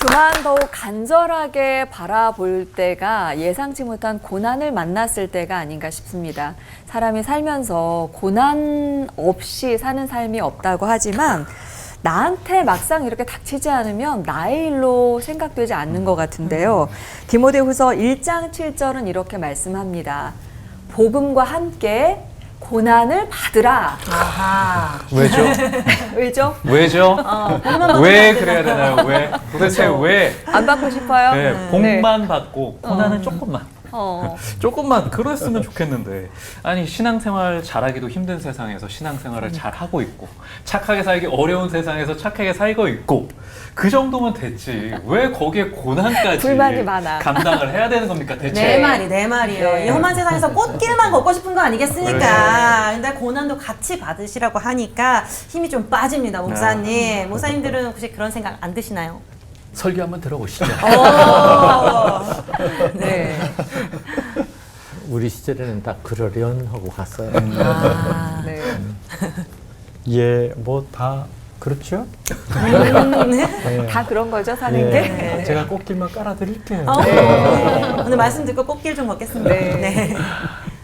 그만 더욱 간절하게 바라볼 때가 예상치 못한 고난을 만났을 때가 아닌가 싶습니다. 사람이 살면서 고난 없이 사는 삶이 없다고 하지만 나한테 막상 이렇게 닥치지 않으면 나의 일로 생각되지 않는 것 같은데요. 디모데후서 1장 7절은 이렇게 말씀합니다. 복음과 함께 고난을 받으라. 아하. 왜죠? 왜죠? 왜죠? 왜 그래야 되나요? 왜? 도대체 왜? 안 받고 싶어요? 네, 복만 받고 고난은 조금만. 조금만 그랬으면 좋겠는데 아니 신앙생활 잘하기도 힘든 세상에서 신앙생활을 잘하고 있고 착하게 살기 어려운 세상에서 착하게 살고 있고 그 정도면 됐지 왜 거기에 고난까지 불만이 많아. 감당을 해야 되는 겁니까 대체? 내 말이요. 네. 이 험한 세상에서 꽃길만 걷고 싶은 거 아니겠습니까? 근데 고난도 같이 받으시라고 하니까 힘이 좀 빠집니다, 목사님. 목사님들은 혹시 그런 생각 안 드시나요? 설교 한번 들어보시죠. 네. 우리 시절에는 딱 그러련 하고 갔어요. 네. 예, 뭐 다 그렇죠? 네. 다 그런 거죠, 사는 예, 게? 제가 꽃길만 깔아드릴게요. 오늘 말씀 듣고 꽃길 좀 걷겠습니다. 네.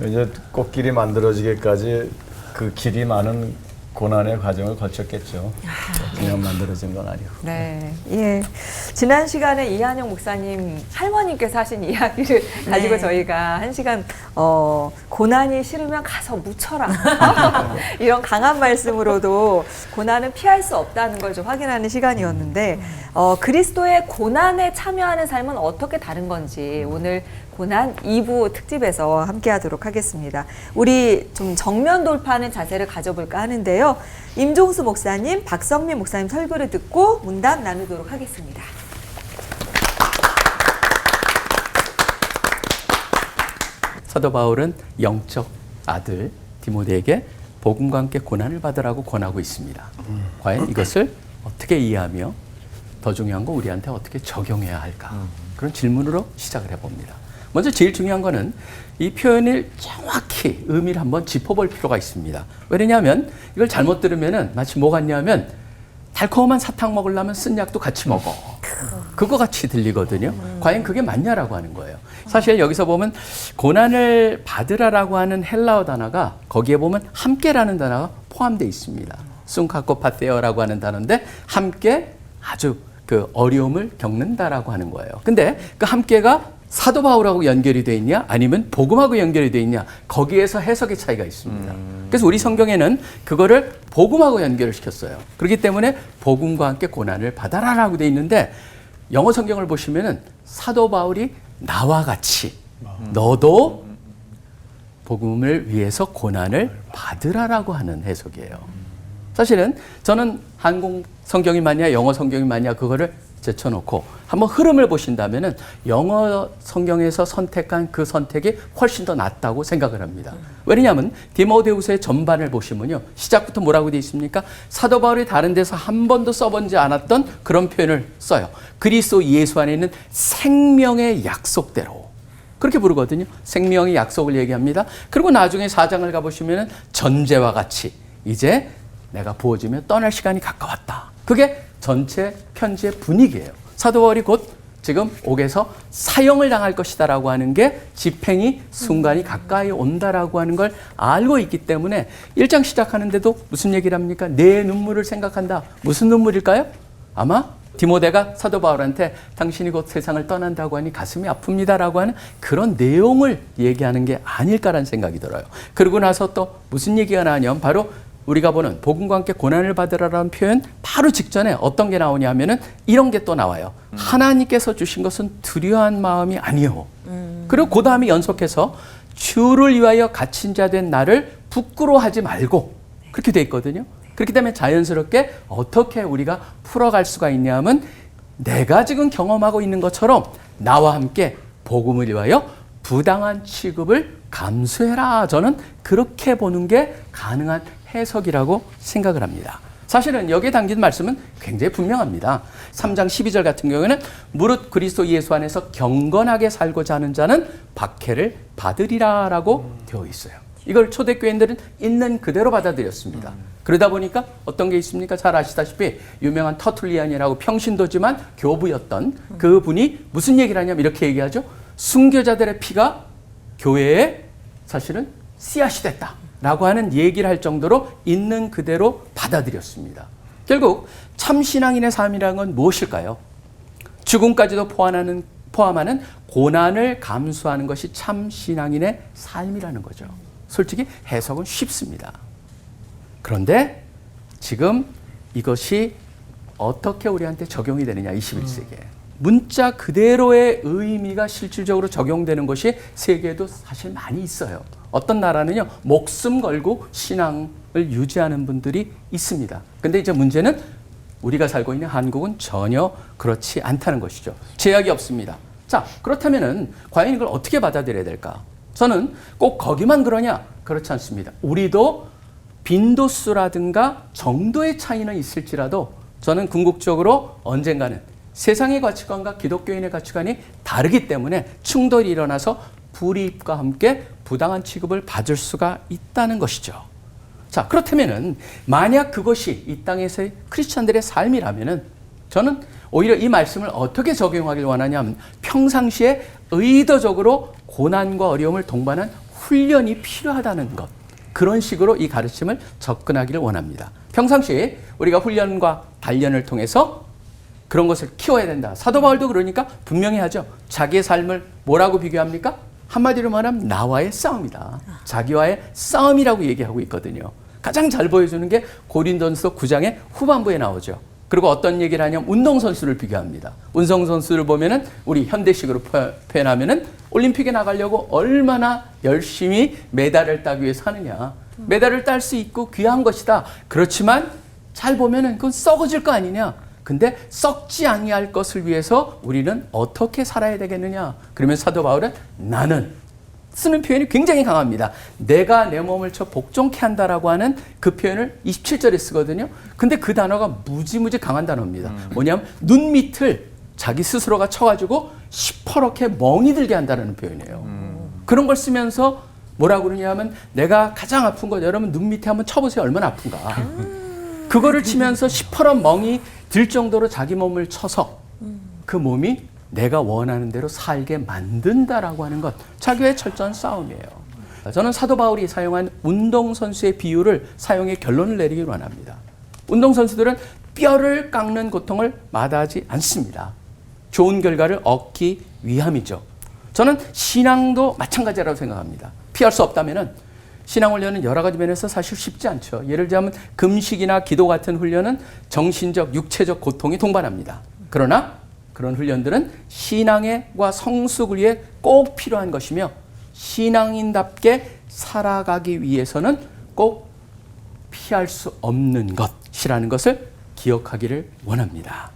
이제 꽃길이 만들어지기까지 그 길이 많은 고난의 과정을 거쳤겠죠. 그냥 만들어진 건 아니고. 네. 예. 지난 시간에 이한영 목사님 할머니께서 하신 이야기를 가지고 저희가 한 시간 고난이 싫으면 가서 묻혀라. 이런 강한 말씀으로도 고난은 피할 수 없다는 걸 좀 확인하는 시간이었는데 그리스도의 고난에 참여하는 삶은 어떻게 다른 건지 오늘 고난 2부 특집에서 함께 하도록 하겠습니다. 우리 좀 정면 돌파하는 자세를 가져볼까 하는데요. 임종수 목사님, 박성민 목사님 설교를 듣고 문답 나누도록 하겠습니다. 사도 바울은 영적 아들 디모데에게 복음과 함께 고난을 받으라고 권하고 있습니다. 과연 이것을 어떻게 이해하며 더 중요한 거 우리한테 어떻게 적용해야 할까? 그런 질문으로 시작을 해봅니다. 먼저 제일 중요한 거는 이 표현을 정확히 의미를 한번 짚어볼 필요가 있습니다. 왜냐하면 이걸 잘못 들으면은 마치 뭐 같냐면 달콤한 사탕 먹으려면 쓴 약도 같이 먹어. 그거 같이 들리거든요. 과연 그게 맞냐라고 하는 거예요. 사실 여기서 보면 고난을 받으라라고 하는 헬라어 단어가 거기에 보면 함께라는 단어가 포함되어 있습니다. 순카코파테어라고 하는 단어인데 함께 아주 그 어려움을 겪는다라고 하는 거예요. 근데 그 함께가 사도 바울하고 연결이 돼 있냐 아니면 복음하고 연결이 돼 있냐 거기에서 해석의 차이가 있습니다. 그래서 우리 성경에는 그거를 복음하고 연결을 시켰어요. 그렇기 때문에 복음과 함께 고난을 받아라라고 돼 있는데 영어 성경을 보시면은 사도 바울이 나와 같이 너도 복음을 위해서 고난을 받으라라고 하는 해석이에요. 사실은 저는 한국 성경이 맞냐 영어 성경이 맞냐 그거를 제쳐놓고 한번 흐름을 보신다면은 영어 성경에서 선택한 그 선택이 훨씬 더 낫다고 생각을 합니다. 왜냐하면 디모데후서의 전반을 보시면요. 시작부터 뭐라고 되어 있습니까? 사도 바울이 다른 데서 한 번도 써본지 않았던 그런 표현을 써요. 그리스도 예수 안에 있는 생명의 약속대로. 그렇게 부르거든요. 생명의 약속을 얘기합니다. 그리고 나중에 4장을 가보시면은 전제와 같이 이제 내가 부어지며 떠날 시간이 가까웠다. 그게 전체 편지의 분위기예요. 사도 바울이 곧 지금 옥에서 사형을 당할 것이다라고 하는 게 집행이 순간이 가까이 온다라고 하는 걸 알고 있기 때문에 1장 시작하는데도 무슨 얘기를 합니까? 내 눈물을 생각한다. 무슨 눈물일까요? 아마 디모데가 사도 바울한테 당신이 곧 세상을 떠난다고 하니 가슴이 아픕니다라고 하는 그런 내용을 얘기하는 게 아닐까라는 생각이 들어요. 그러고 나서 또 무슨 얘기가 나냐면 바로 우리가 보는 복음과 함께 고난을 받으라라는 표현 바로 직전에 어떤 게 나오냐 하면은 이런 게 또 나와요. 하나님께서 주신 것은 두려운 마음이 아니요. 그리고 그 다음에 연속해서 주를 위하여 갇힌 자 된 나를 부끄러워하지 말고 그렇게 돼 있거든요. 그렇기 때문에 자연스럽게 어떻게 우리가 풀어갈 수가 있냐 하면 내가 지금 경험하고 있는 것처럼 나와 함께 복음을 위하여 부당한 취급을 감수해라. 저는 그렇게 보는 게 가능한 해석이라고 생각을 합니다. 사실은 여기에 담긴 말씀은 굉장히 분명합니다. 3장 12절 같은 경우에는 무릇 그리스도 예수 안에서 경건하게 살고자 하는 자는 박해를 받으리라 라고 되어 있어요. 이걸 초대교인들은 있는 그대로 받아들였습니다. 그러다 보니까 어떤 게 있습니까? 잘 아시다시피 유명한 터툴리안이라고 평신도지만 교부였던 그분이 무슨 얘기를 하냐면 이렇게 얘기하죠. 순교자들의 피가 교회에 사실은 씨앗이 됐다라고 하는 얘기를 할 정도로 있는 그대로 받아들였습니다. 결국 참신앙인의 삶이라는 건 무엇일까요? 죽음까지도 포함하는 고난을 감수하는 것이 참신앙인의 삶이라는 거죠. 솔직히 해석은 쉽습니다. 그런데 지금 이것이 어떻게 우리한테 적용이 되느냐, 21세기에. 문자 그대로의 의미가 실질적으로 적용되는 것이 세계에도 사실 많이 있어요. 어떤 나라는요, 목숨 걸고 신앙을 유지하는 분들이 있습니다. 근데 이제 문제는 우리가 살고 있는 한국은 전혀 그렇지 않다는 것이죠. 제약이 없습니다. 자, 그렇다면은 과연 이걸 어떻게 받아들여야 될까? 저는 꼭 거기만 그러냐? 그렇지 않습니다. 우리도 빈도수라든가 정도의 차이는 있을지라도 저는 궁극적으로 언젠가는 세상의 가치관과 기독교인의 가치관이 다르기 때문에 충돌이 일어나서 불이익과 함께 부당한 취급을 받을 수가 있다는 것이죠. 자, 그렇다면은 만약 그것이 이 땅에서의 크리스찬들의 삶이라면은 저는 오히려 이 말씀을 어떻게 적용하길 원하냐면 평상시에 의도적으로 고난과 어려움을 동반한 훈련이 필요하다는 것. 그런 식으로 이 가르침을 접근하기를 원합니다. 평상시에 우리가 훈련과 단련을 통해서 그런 것을 키워야 된다. 사도 바울도 그러니까 분명히 하죠. 자기의 삶을 뭐라고 비교합니까? 한마디로 말하면 나와의 싸움이다. 자기와의 싸움이라고 얘기하고 있거든요. 가장 잘 보여주는 게 고린도전서 9장의 후반부에 나오죠. 그리고 어떤 얘기를 하냐면 운동선수를 비교합니다. 운동선수를 보면은 우리 현대식으로 표현하면은 올림픽에 나가려고 얼마나 열심히 메달을 따기 위해서 하느냐. 메달을 딸 수 있고 귀한 것이다. 그렇지만 잘 보면은 그건 썩어질 거 아니냐. 근데 썩지 아니할 것을 위해서 우리는 어떻게 살아야 되겠느냐. 그러면 사도 바울은 나는 쓰는 표현이 굉장히 강합니다. 내가 내 몸을 쳐 복종케 한다라고 하는 그 표현을 27절에 쓰거든요. 근데 그 단어가 무지무지 강한 단어입니다. 뭐냐면 눈 밑을 자기 스스로가 쳐가지고 시퍼렇게 멍이 들게 한다는 표현이에요. 그런 걸 쓰면서 뭐라고 그러냐면 내가 가장 아픈 것 여러분 눈 밑에 한번 쳐보세요. 얼마나 아픈가. 그거를 치면서 시퍼런 멍이 들 정도로 자기 몸을 쳐서 그 몸이 내가 원하는 대로 살게 만든다라고 하는 것, 자기의 철저한 싸움이에요. 저는 사도 바울이 사용한 운동선수의 비유를 사용해 결론을 내리길 원합니다. 운동선수들은 뼈를 깎는 고통을 마다하지 않습니다. 좋은 결과를 얻기 위함이죠. 저는 신앙도 마찬가지라고 생각합니다. 피할 수 없다면은 신앙훈련은 여러 가지 면에서 사실 쉽지 않죠. 예를 들자면 금식이나 기도 같은 훈련은 정신적, 육체적 고통이 동반합니다. 그러나 그런 훈련들은 신앙과 성숙을 위해 꼭 필요한 것이며 신앙인답게 살아가기 위해서는 꼭 피할 수 없는 것이라는 것을 기억하기를 원합니다.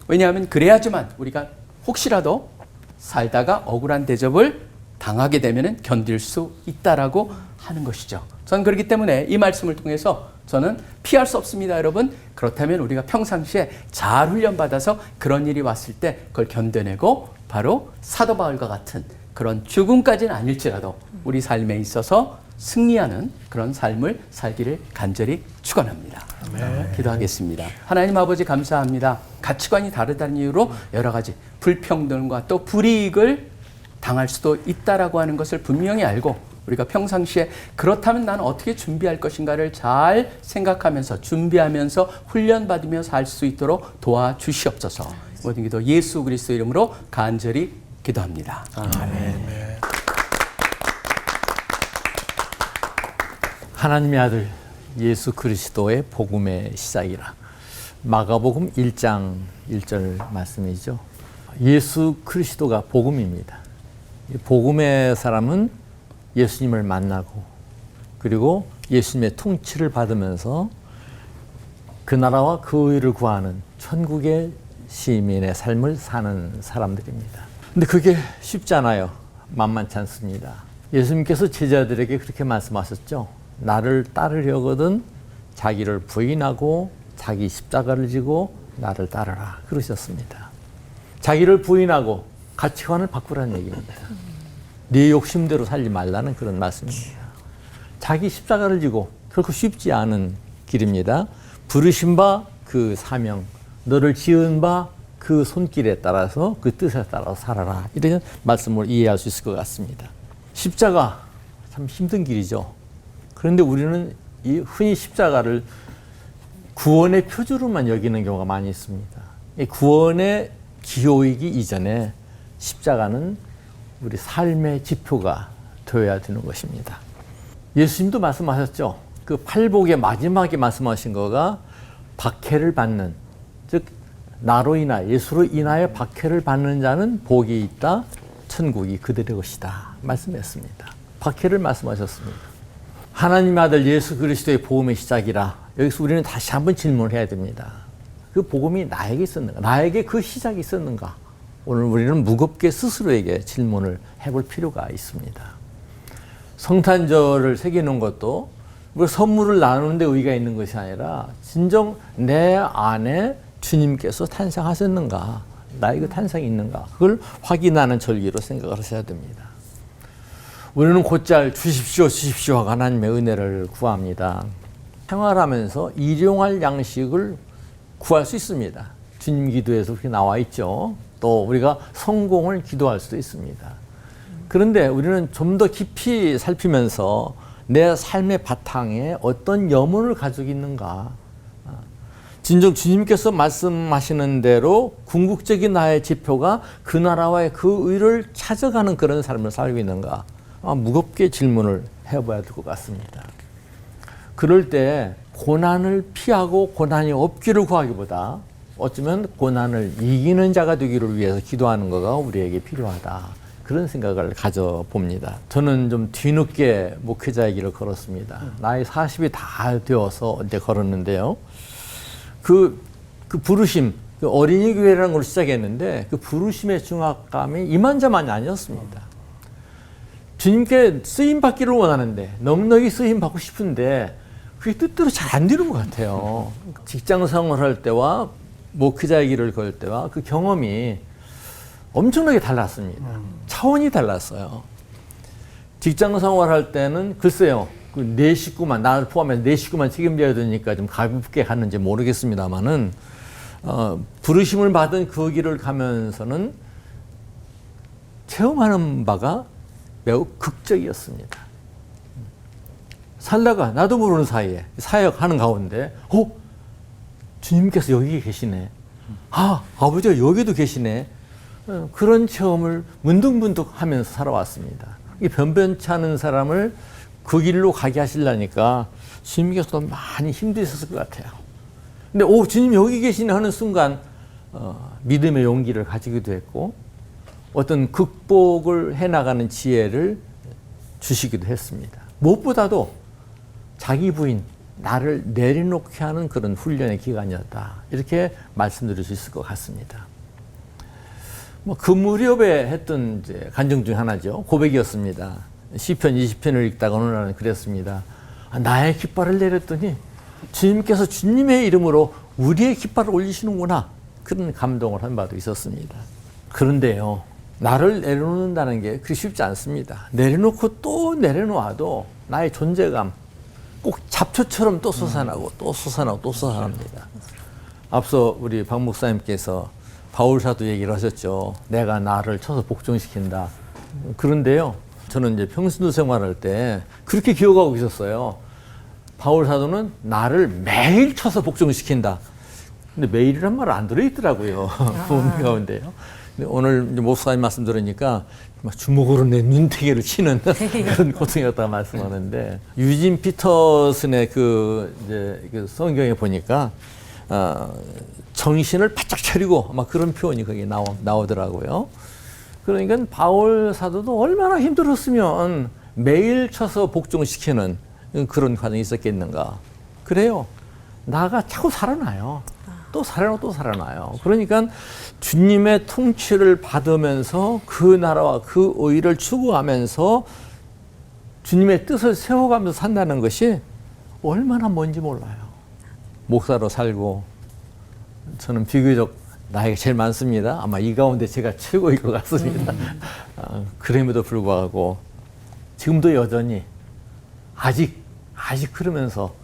왜냐하면 그래야지만 우리가 혹시라도 살다가 억울한 대접을 당하게 되면 견딜 수 있다라고 하는 것이죠. 저는 그렇기 때문에 이 말씀을 통해서 저는 피할 수 없습니다, 여러분. 그렇다면 우리가 평상시에 잘 훈련받아서 그런 일이 왔을 때 그걸 견뎌내고 바로 사도 바울과 같은 그런 죽음까지는 아닐지라도 우리 삶에 있어서 승리하는 그런 삶을 살기를 간절히 축원합니다. 기도하겠습니다. 하나님 아버지 감사합니다. 가치관이 다르다는 이유로 여러 가지 불평등과 또 불이익을 당할 수도 있다라고 하는 것을 분명히 알고 우리가 평상시에 그렇다면 나는 어떻게 준비할 것인가를 잘 생각하면서 준비하면서 훈련받으며 살 수 있도록 도와주시옵소서. 모든 기도 예수 그리스도 이름으로 간절히 기도합니다. 아멘. 하나님의 아들 예수 그리스도의 복음의 시작이라. 마가복음 1장 1절 말씀이죠. 예수 그리스도가 복음입니다. 복음의 사람은 예수님을 만나고 그리고 예수님의 통치를 받으면서 그 나라와 그 의를 구하는 천국의 시민의 삶을 사는 사람들입니다. 근데 그게 쉽지 않아요. 만만치 않습니다. 예수님께서 제자들에게 그렇게 말씀하셨죠. 나를 따르려거든 자기를 부인하고 자기 십자가를 지고 나를 따르라 그러셨습니다. 자기를 부인하고 가치관을 바꾸라는 얘기입니다. 네 욕심대로 살지 말라는 그런 말씀입니다. 자기 십자가를 지고 결코 쉽지 않은 길입니다. 부르신 바 그 사명, 너를 지은 바 그 손길에 따라서 그 뜻에 따라서 살아라. 이런 말씀을 이해할 수 있을 것 같습니다. 십자가 참 힘든 길이죠. 그런데 우리는 이 흔히 십자가를 구원의 표주로만 여기는 경우가 많이 있습니다. 이 구원의 기호이기 이전에 십자가는 우리 삶의 지표가 되어야 되는 것입니다. 예수님도 말씀하셨죠. 그 팔복의 마지막에 말씀하신 거가 박해를 받는, 즉 나로 인하여, 예수로 인하여 박해를 받는 자는 복이 있다, 천국이 그들의 것이다 말씀했습니다. 박해를 말씀하셨습니다. 하나님의 아들 예수 그리스도의 복음의 시작이라. 여기서 우리는 다시 한번 질문을 해야 됩니다. 그 복음이 나에게 있었는가? 나에게 그 시작이 있었는가? 오늘 우리는 무겁게 스스로에게 질문을 해볼 필요가 있습니다. 성탄절을 새기는 것도 뭐 선물을 나누는데 의의가 있는 것이 아니라 진정 내 안에 주님께서 탄생하셨는가, 나에게 탄생이 있는가, 그걸 확인하는 절기로 생각을 하셔야 됩니다. 우리는 곧잘 주십시오 주십시오 하고 하나님의 은혜를 구합니다. 생활하면서 일용할 양식을 구할 수 있습니다. 주님 기도에서 그렇게 나와 있죠. 또 우리가 성공을 기도할 수도 있습니다. 그런데 우리는 좀 더 깊이 살피면서 내 삶의 바탕에 어떤 염원을 가지고 있는가, 진정 주님께서 말씀하시는 대로 궁극적인 나의 지표가 그 나라와의 그 의를 찾아가는 그런 삶을 살고 있는가, 무겁게 질문을 해봐야 될 것 같습니다. 그럴 때 고난을 피하고 고난이 없기를 구하기보다 어쩌면 고난을 이기는 자가 되기를 위해서 기도하는 거가 우리에게 필요하다, 그런 생각을 가져봅니다. 저는 좀 뒤늦게 목회자의 길을 걸었습니다. 나이 40이 다 되어서 이제 걸었는데요. 그 부르심, 그 어린이 교회라는 걸 시작했는데 그 부르심의 중압감이 이만저만이 아니었습니다. 주님께 쓰임 받기를 원하는데, 넉넉히 쓰임 받고 싶은데 그게 뜻대로 잘 안 되는 것 같아요. 직장 생활할 때와 목회자의 길을 걸 때와 그 경험이 엄청나게 달랐습니다. 차원이 달랐어요. 직장 생활할 때는 글쎄요, 그 내 식구만, 나를 포함해서 내 식구만 책임져야 되니까 좀 가볍게 갔는지 모르겠습니다만은 부르심을 받은 그 길을 가면서는 체험하는 바가 매우 극적이었습니다. 살다가 나도 모르는 사이에 사역하는 가운데 주님께서 여기 계시네. 아버지가 여기도 계시네. 그런 체험을 문득문득 하면서 살아왔습니다. 이 변변치 않은 사람을 그 길로 가게 하시려니까 주님께서도 많이 힘드셨을 것 같아요. 근데 주님 여기 계시네 하는 순간 믿음의 용기를 가지기도 했고 어떤 극복을 해나가는 지혜를 주시기도 했습니다. 무엇보다도 자기 부인, 나를 내려놓게 하는 그런 훈련의 기간이었다, 이렇게 말씀드릴 수 있을 것 같습니다. 그 무렵에 했던 이제 간증 중 하나죠. 고백이었습니다. 시편 20편을 읽다가 어느 날은 그랬습니다. 나의 깃발을 내렸더니 주님께서 주님의 이름으로 우리의 깃발을 올리시는구나. 그런 감동을 한 바도 있었습니다. 그런데요, 나를 내려놓는다는 게 그리 쉽지 않습니다. 내려놓고 또 내려놓아도 나의 존재감 꼭 잡초처럼 또 솟아나고 또 솟아나고 또 솟아납니다. 앞서 우리 박 목사님께서 바울 사도 얘기를 하셨죠. 내가 나를 쳐서 복종시킨다. 그런데요, 저는 이제 평신도 생활할 때 그렇게 기억하고 있었어요. 바울 사도는 나를 매일 쳐서 복종시킨다. 근데 매일이란 말 안 들어있더라고요. 부분 가운데요. 근데 오늘 이제 목사님 말씀 들으니까 막 주먹으로 내 눈탱이를 치는 그런 고통이었다고 말씀하는데, 유진 피터슨의 그 성경에 보니까 정신을 바짝 차리고 막 그런 표현이 거기에 나오더라고요. 그러니까 바울 사도도 얼마나 힘들었으면 매일 쳐서 복종시키는 그런 과정이 있었겠는가. 그래요. 나가 자꾸 살아나요. 또 살아나고 또 살아나요. 그러니까 주님의 통치를 받으면서 그 나라와 그 의를 추구하면서 주님의 뜻을 세워가면서 산다는 것이 얼마나 뭔지 몰라요. 목사로 살고 저는 비교적 나이가 제일 많습니다. 아마 이 가운데 제가 최고일 것 같습니다. 그럼에도 불구하고 지금도 여전히 아직 그러면서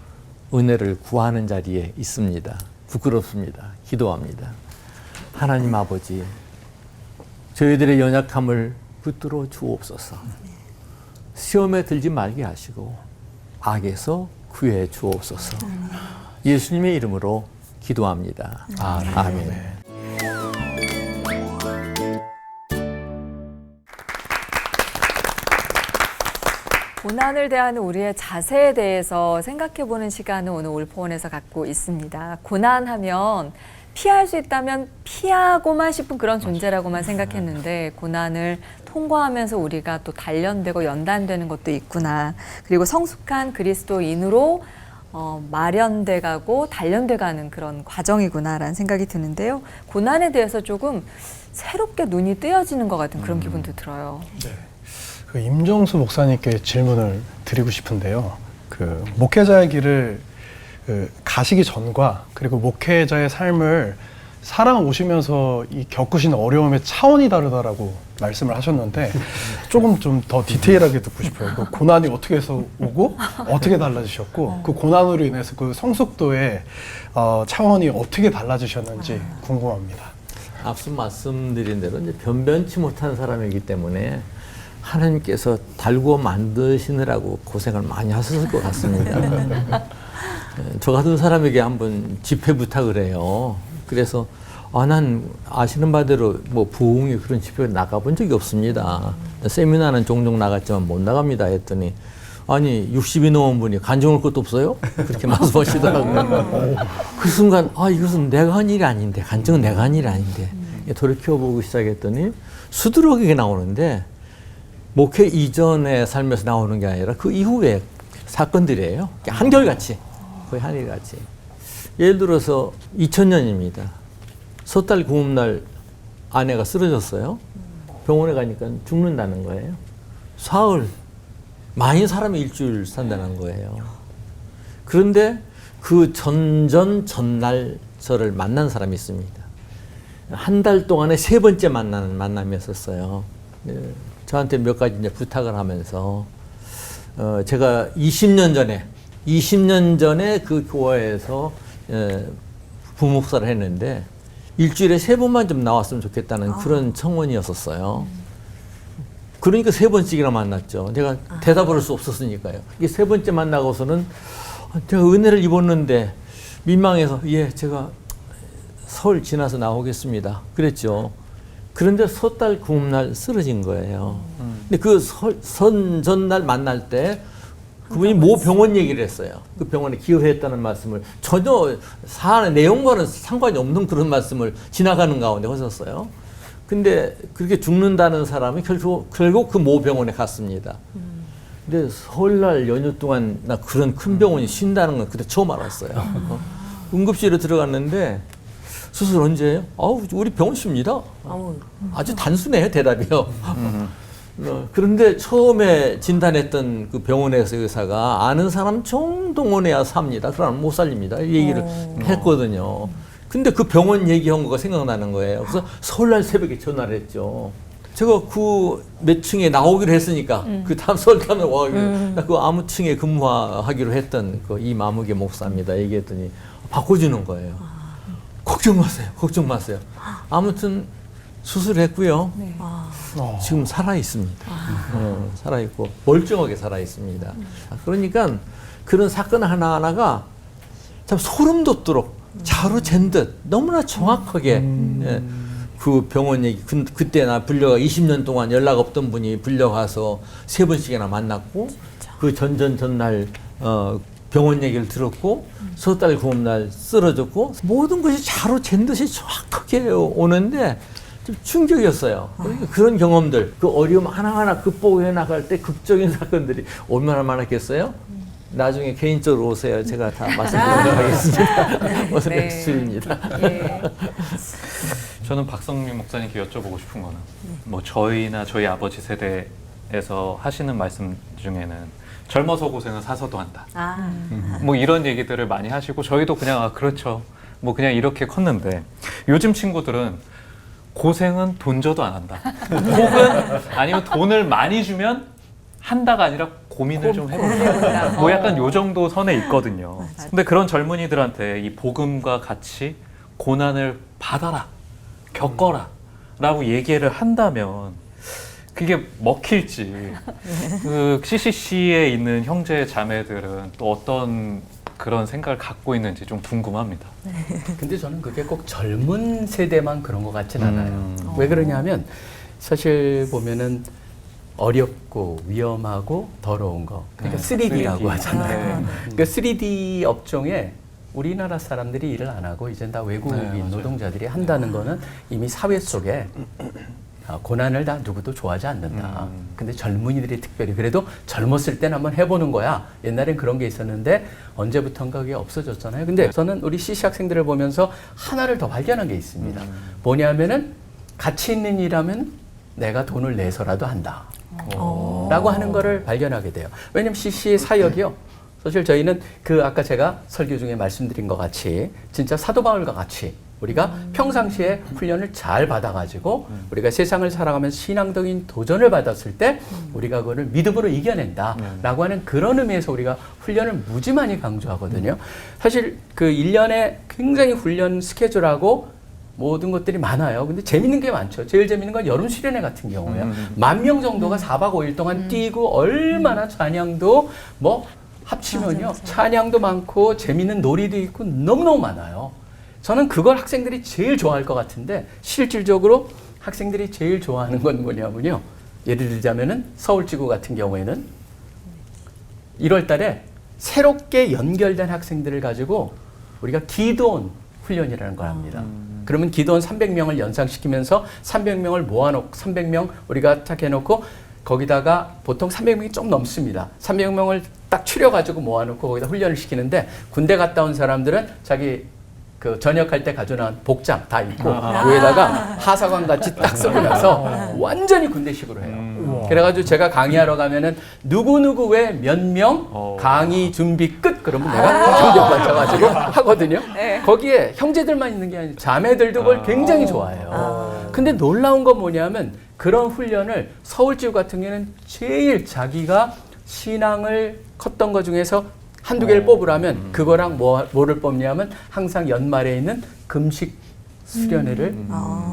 은혜를 구하는 자리에 있습니다. 부끄럽습니다. 기도합니다. 하나님 아버지, 저희들의 연약함을 붙들어 주옵소서. 시험에 들지 말게 하시고 악에서 구해 주옵소서. 예수님의 이름으로 기도합니다. 아멘. 고난을 대하는 우리의 자세에 대해서 생각해보는 시간을 오늘 올포원에서 갖고 있습니다. 고난하면 피할 수 있다면 피하고만 싶은 그런 존재라고만 생각했는데 고난을 통과하면서 우리가 또 단련되고 연단되는 것도 있구나. 그리고 성숙한 그리스도인으로 마련돼 가고 단련돼 가는 그런 과정이구나라는 생각이 드는데요. 고난에 대해서 조금 새롭게 눈이 뜨여지는 것 같은 그런 기분도 들어요. 네. 그 임종수 목사님께 질문을 드리고 싶은데요. 그 목회자의 길을 가시기 전과 그리고 목회자의 삶을 살아오시면서 이 겪으신 어려움의 차원이 다르다라고 말씀을 하셨는데 조금 좀 더 디테일하게 듣고 싶어요. 그 고난이 어떻게 해서 오고 어떻게 달라지셨고 그 고난으로 인해서 그 성숙도의 차원이 어떻게 달라지셨는지 궁금합니다. 앞서 말씀드린 대로 이제 변변치 못한 사람이기 때문에 하나님께서 달고 만드시느라고 고생을 많이 하셨을 것 같습니다. 저 같은 사람에게 한번 집회 부탁을 해요. 그래서 난 아시는 바대로 뭐 부흥이 그런 집회에 나가본 적이 없습니다. 세미나는 종종 나갔지만 못 나갑니다 했더니 아니 60이 넘은 분이 간증할 것도 없어요? 그렇게 말씀하시더라고요. 그 순간 이것은 내가 한 일이 아닌데 간증은 내가 한 일이 아닌데 돌이켜보고 시작했더니 수두룩하게 나오는데 목회 이전의 삶에서 나오는 게 아니라 그 이후의 사건들이에요. 한결같이 거의 한일같이. 예를 들어서 2000년입니다. 섣달 구음날 아내가 쓰러졌어요. 병원에 가니까 죽는다는 거예요. 사흘, 많이 사람이 일주일 산다는 거예요. 그런데 그 전날 저를 만난 사람이 있습니다. 한 달 동안에 3번째 만나는 만남이었었어요. 저한테 몇 가지 이제 부탁을 하면서 제가 20년 전에 그 교회에서 부목사를 했는데 일주일에 3번만 좀 나왔으면 좋겠다는 그런 청원이었었어요. 그러니까 3번씩이나 만났죠. 제가 대답을 할 수 없었으니까요. 이게 3번째 만나고서는 제가 은혜를 입었는데 민망해서 제가 설 지나서 나오겠습니다. 그랬죠. 그런데 섣달 구음날 쓰러진 거예요. 근데 그 전날 만날 때 그분이 모 병원 얘기를 했어요. 그 병원에 기여했다는 말씀을 전혀 사안의 내용과는 상관이 없는 그런 말씀을 지나가는 가운데 하셨어요. 근데 그렇게 죽는다는 사람이 결국 그 모 병원에 갔습니다. 근데 설날 연휴 동안 나 그런 큰 병원이 쉰다는 건 그때 처음 알았어요. 응급실에 들어갔는데 수술 언제 해요? 우리 병원 쉽니다. 아주 단순해요, 대답이요. 그런데 처음에 진단했던 그 병원에서 의사가 아는 사람 정동원해야 삽니다. 그러면 못 살립니다. 이 얘기를 했거든요. 근데 그 병원 얘기한 거가 생각나는 거예요. 그래서 설날 새벽에 전화를 했죠. 제가 그 몇 층에 나오기로 했으니까 그 다음 설날에 와가지고 그 아무 층에 근무하기로 했던 그 이마무개 목사입니다. 얘기했더니 바꿔주는 거예요. 걱정 마세요. 아무튼 수술했고요. 네. 지금 살아 있습니다. 살아 있고 멀쩡하게 살아 있습니다. 그러니까 그런 사건 하나하나가 참 소름 돋도록 자로 잰 듯 너무나 정확하게 그 병원 얘기 그때 나 불려가 20년 동안 연락 없던 분이 불려가서 3번씩이나 만났고 그 전날 병원 얘기를 들었고 섣달 구음날 쓰러졌고 모든 것이 자로 잰 듯이 정확하게 오는데 좀 충격이었어요. 그러니까 그런 경험들, 그 어려움 하나하나 극복해 나갈 때 극적인 사건들이 얼마나 많았겠어요? 나중에 개인적으로 오세요. 제가 다 말씀드리도록 하겠습니다. 오늘 백수입니다. 저는 박성민 목사님께 여쭤보고 싶은 거는 뭐 저희나 저희 아버지 세대에서 하시는 말씀 중에는 젊어서 고생은 사서도 한다. 뭐 이런 얘기들을 많이 하시고 저희도 그냥 그렇죠. 뭐 그냥 이렇게 컸는데 요즘 친구들은 고생은 돈 줘도 안 한다. 혹은 아니면 돈을 많이 주면 한다가 아니라 고민을 좀 해보자. 뭐 약간 요 정도 선에 있거든요. 근데 그런 젊은이들한테 이 복음과 같이 고난을 받아라, 겪어라 라고 얘기를 한다면 그게 먹힐지 그 CCC에 있는 형제 자매들은 또 어떤 그런 생각을 갖고 있는지 좀 궁금합니다. 근데 저는 그게 꼭 젊은 세대만 그런 것 같진 않아요. 왜 그러냐면 사실 보면은 어렵고 위험하고 더러운 거. 그러니까 네, 3D라고 3D. 하잖아요. 네. 그러니까 3D 업종에 우리나라 사람들이 일을 안 하고 이젠 다 외국인 네, 맞아요. 노동자들이 한다는 거는 이미 사회 속에 고난을 다 누구도 좋아하지 않는다. 근데 젊은이들이 특별히 그래도 젊었을 땐 한번 해보는 거야. 옛날엔 그런 게 있었는데 언제부턴가 그게 없어졌잖아요. 근데 저는 우리 CC 학생들을 보면서 하나를 더 발견한 게 있습니다. 뭐냐면은 가치 있는 일하면 내가 돈을 내서라도 한다. 라고 하는 거를 발견하게 돼요. 왜냐면 CC의 사역이요. 사실 저희는 그 아까 제가 설교 중에 말씀드린 것 같이 진짜 사도 바울과 같이 우리가 평상시에 훈련을 잘 받아가지고 우리가 세상을 살아가면서 신앙적인 도전을 받았을 때 우리가 그거를 믿음으로 이겨낸다라고 하는 그런 의미에서 우리가 훈련을 무지 많이 강조하거든요. 사실 그 1년에 굉장히 훈련 스케줄하고 모든 것들이 많아요. 근데 재밌는 게 많죠. 제일 재밌는 건 여름 수련회 같은 경우에요. 10,000명 정도가 4박 5일 동안 뛰고 얼마나 찬양도 뭐 합치면요. 찬양도 많고 재밌는 놀이도 있고 너무너무 많아요. 저는 그걸 학생들이 제일 좋아할 것 같은데 실질적으로 학생들이 제일 좋아하는 건 뭐냐면요. 예를 들자면은 서울지구 같은 경우에는 1월 달에 새롭게 연결된 학생들을 가지고 우리가 기도원 훈련이라는 걸 합니다. 그러면 기도원 300명을 연상시키면서 300명을 모아놓고 300명 우리가 딱 해놓고 거기다가 보통 300명이 좀 넘습니다. 300명을 딱 추려가지고 모아놓고 거기다 훈련을 시키는데 군대 갔다 온 사람들은 자기 그 전역할 때 가져나온 복장 다 입고 위에다가 하사관 같이 딱 쓰고 나서 완전히 군대식으로 해요. 그래가지고 제가 강의하러 가면은 누구누구 왜 몇 명 강의 준비 끝 그러면 내가 경력 맞춰가지고 하거든요. 거기에 형제들만 있는 게 아니라 자매들도 그걸 굉장히 좋아해요. 근데 놀라운 건 뭐냐면 그런 훈련을 서울지구 같은 경우에는 제일 자기가 신앙을 컸던 것 중에서 한두 개를 뽑으라면 그거랑 뭐를 뽑냐면 항상 연말에 있는 금식 수련회를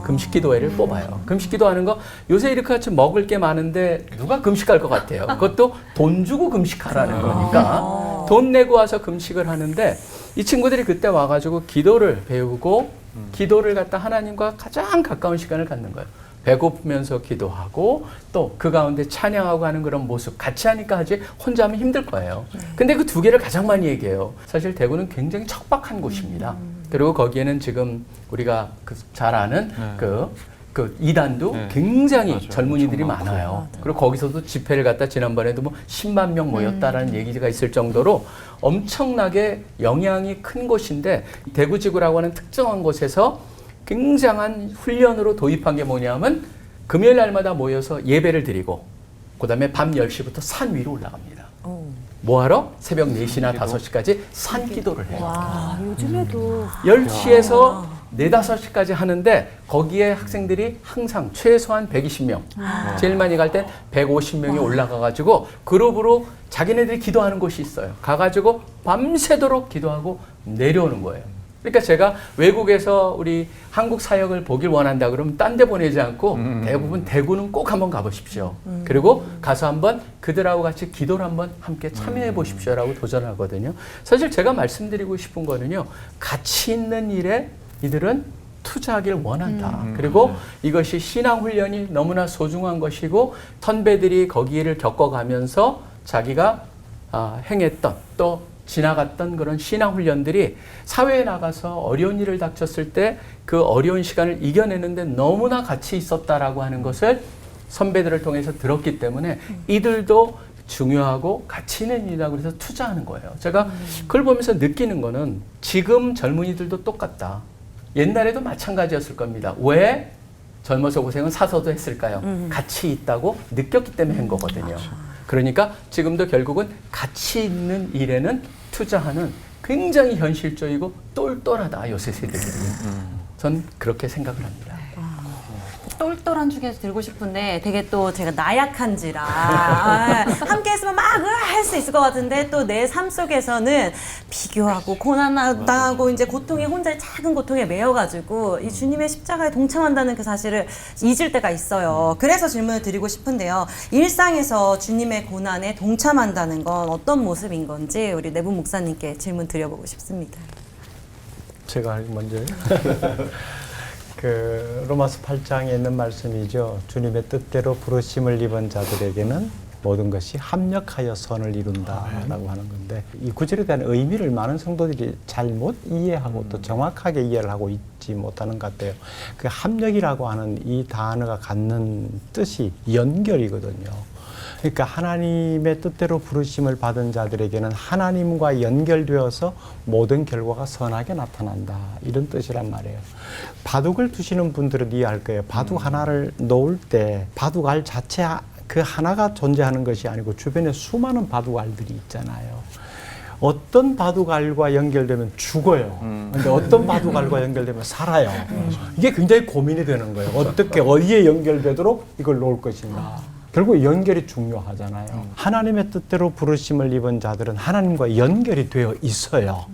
금식 기도회를 뽑아요. 금식 기도하는 거 요새 이렇게 같이 먹을 게 많은데 누가 금식할 것 같아요. 그것도 돈 주고 금식하라는 거니까 돈 내고 와서 금식을 하는데 이 친구들이 그때 와가지고 기도를 배우고 기도를 갖다 하나님과 가장 가까운 시간을 갖는 거예요. 배고프면서 기도하고 또 그 가운데 찬양하고 하는 그런 모습 같이 하니까 하지 혼자 하면 힘들 거예요. 근데 그 두 개를 가장 많이 얘기해요. 사실 대구는 굉장히 척박한 곳입니다. 그리고 거기에는 지금 우리가 잘 아는 그 이단도 굉장히 맞아요. 젊은이들이 엄청 많고. 많아요. 그리고 거기서도 집회를 갖다 지난번에도 뭐 10만 명 모였다라는 얘기가 있을 정도로 엄청나게 영향이 큰 곳인데 대구지구라고 하는 특정한 곳에서 굉장한 훈련으로 도입한 게 뭐냐면 금요일 날마다 모여서 예배를 드리고 그다음에 밤 10시부터 산 위로 올라갑니다. 뭐하러? 새벽 4시나 5시까지 산 기도를 해요. 와, 요즘에도 10시에서 4, 5시까지 하는데 거기에 학생들이 항상 최소한 120명, 제일 많이 갈 땐 150명이 올라가가지고 그룹으로 자기네들이 기도하는 곳이 있어요. 가가지고 밤새도록 기도하고 내려오는 거예요. 그러니까 제가 외국에서 우리 한국 사역을 보길 원한다 그러면 딴 데 보내지 않고 대부분 대구는 꼭 한번 가보십시오. 그리고 가서 한번 그들하고 같이 기도를 한번 함께 참여해 보십시오라고 도전하거든요. 사실 제가 말씀드리고 싶은 거는요. 가치 있는 일에 이들은 투자하길 원한다. 그리고 이것이 신앙훈련이 너무나 소중한 것이고 선배들이 거기를 겪어가면서 자기가 행했던 또 지나갔던 그런 신앙훈련들이 사회에 나가서 어려운 일을 닥쳤을 때 그 어려운 시간을 이겨내는데 너무나 가치 있었다라고 하는 것을 선배들을 통해서 들었기 때문에 이들도 중요하고 가치 있는 일이라고 해서 투자하는 거예요. 제가 그걸 보면서 느끼는 거는 지금 젊은이들도 똑같다. 옛날에도 마찬가지였을 겁니다. 왜 젊어서 고생은 사서도 했을까요? 가치 있다고 느꼈기 때문에 한 거거든요. 그러니까 지금도 결국은 가치 있는 일에는 투자하는 굉장히 현실적이고 똘똘하다 요새 세대들이. 전 그렇게 생각을 합니다. 똘똘한 중에서 들고 싶은데 되게 또 제가 나약한지라 함께 했으면 막 할 수 있을 것 같은데 또 내 삶 속에서는 비교하고 고난당하고 이제 고통에 혼자의 작은 고통에 매여가지고 이 주님의 십자가에 동참한다는 그 사실을 잊을 때가 있어요. 그래서 질문을 드리고 싶은데요. 일상에서 주님의 고난에 동참한다는 건 어떤 모습인 건지 우리 내분 목사님께 질문 드려보고 싶습니다. 제가 먼저 그 로마서 8장에 있는 말씀이죠. 주님의 뜻대로 부르심을 입은 자들에게는 모든 것이 합력하여 선을 이룬다라고 하는 건데 이 구절에 대한 의미를 많은 성도들이 잘못 이해하고 또 정확하게 이해를 하고 있지 못하는 것 같아요. 그 합력이라고 하는 이 단어가 갖는 뜻이 연결이거든요. 그러니까 하나님의 뜻대로 부르심을 받은 자들에게는 하나님과 연결되어서 모든 결과가 선하게 나타난다. 이런 뜻이란 말이에요. 바둑을 두시는 분들은 이해할 거예요. 바둑 하나를 놓을 때 바둑알 자체 그 하나가 존재하는 것이 아니고 주변에 수많은 바둑알들이 있잖아요. 어떤 바둑알과 연결되면 죽어요. 근데 어떤 바둑알과 연결되면 살아요. 이게 굉장히 고민이 되는 거예요. 어떻게 어디에 연결되도록 이걸 놓을 것인가. 결국 연결이 중요하잖아요. 하나님의 뜻대로 부르심을 입은 자들은 하나님과 연결이 되어 있어요.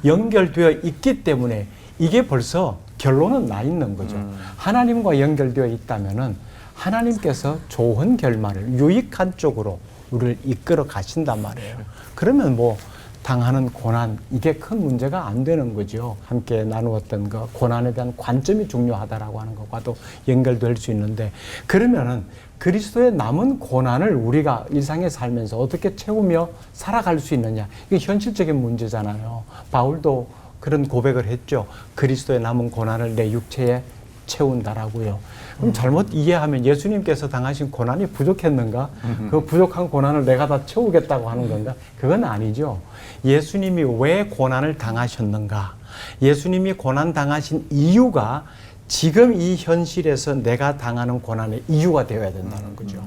연결되어 있기 때문에 이게 벌써 결론은 나 있는 거죠. 하나님과 연결되어 있다면은 하나님께서 좋은 결말을 유익한 쪽으로 우리를 이끌어 가신단 말이에요. 그러면 뭐 당하는 고난 이게 큰 문제가 안 되는 거죠. 함께 나누었던 그 고난에 대한 관점이 중요하다라고 하는 것과도 연결될 수 있는데 그러면은 그리스도의 남은 고난을 우리가 일상에 살면서 어떻게 채우며 살아갈 수 있느냐 이게 현실적인 문제잖아요. 바울도 그런 고백을 했죠. 그리스도의 남은 고난을 내 육체에 채운다라고요. 그럼 잘못 이해하면 예수님께서 당하신 고난이 부족했는가? 그 부족한 고난을 내가 다 채우겠다고 하는 건가? 그건 아니죠. 예수님이 왜 고난을 당하셨는가? 예수님이 고난 당하신 이유가 지금 이 현실에서 내가 당하는 고난의 이유가 되어야 된다는 거죠.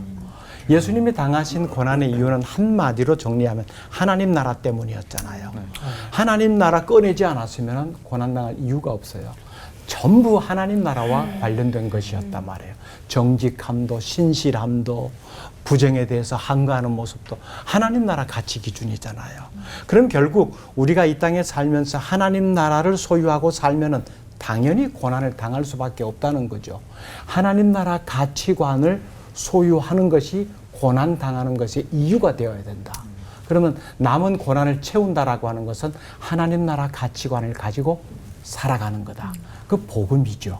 예수님이 당하신 고난의 이유는 한마디로 정리하면 하나님 나라 때문이었잖아요. 하나님 나라 꺼내지 않았으면 고난당할 이유가 없어요. 전부 하나님 나라와 관련된 것이었단 말이에요. 정직함도 신실함도 부정에 대해서 항거하는 모습도 하나님 나라 가치 기준이잖아요. 그럼 결국 우리가 이 땅에 살면서 하나님 나라를 소유하고 살면은 당연히 고난을 당할 수밖에 없다는 거죠. 하나님 나라 가치관을 소유하는 것이 고난 당하는 것의 이유가 되어야 된다. 그러면 남은 고난을 채운다라고 하는 것은 하나님 나라 가치관을 가지고 살아가는 거다. 그 복음이죠.